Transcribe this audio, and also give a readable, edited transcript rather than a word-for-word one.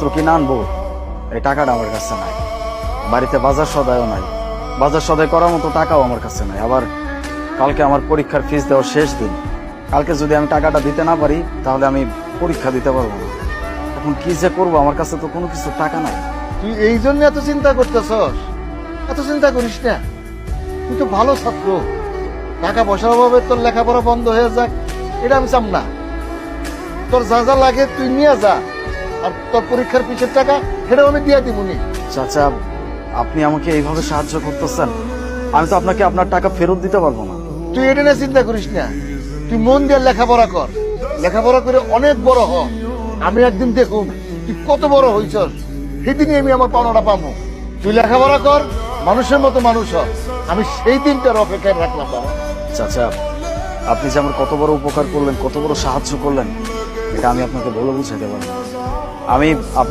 জিনিসপত্র কিনে আনবো এই টাকাটা আমার কাছে নাই। বাড়িতে বাজার সদাইও নাই, বাজার সদাই করার মতো টাকাও আমার কাছে নাই। আবার কালকে আমার পরীক্ষার ফিস দেওয়ার শেষ দিন। কালকে যদি আমি টাকাটা দিতে না পারি তাহলে আমি পরীক্ষা দিতে পারবো না। এখন কি যে করবো, আমার কাছে তো কোনো কিছু টাকা নাই। তুই এই জন্য এত চিন্তা করতেছস? এত চিন্তা করিস না, তুই তো ভালো ছাত্র। টাকা পয়সার অভাবে তোর লেখাপড়া বন্ধ হয়ে যাক এটা আমি চাম না। তোর যা যা লাগে তুই নিয়ে যা, আর তোর পরীক্ষার পিছের টাকা সেটাও আমি দিয়ে দিবনি। চাচা, আপনি আমাকে এইভাবে সাহায্য করতেছেন, আমি তো আপনাকে আপনার টাকা ফেরত দিতে পারবো না। তুই এটা নিয়ে চিন্তা করিস না, তুই মন দিয়ে লেখাপড়া কর। লেখাপড়া করে অনেক বড় হ। আমি একদিন দেখুন তুই কত বড় হইছস, সেদিনই আমি আমার পাওনাটা পাবো। তুই লেখাপড়া কর, মানুষের মতো মানুষ হ। আমি সেই দিনটার অপেক্ষায় রাখলাম বাবা। চাচা, আপনি যে আমার কত বড় উপকার করলেন, কত বড় সাহায্য করলেন, এটা আমি আপনাকে বলে বুঝাইতে পারবো না। আমি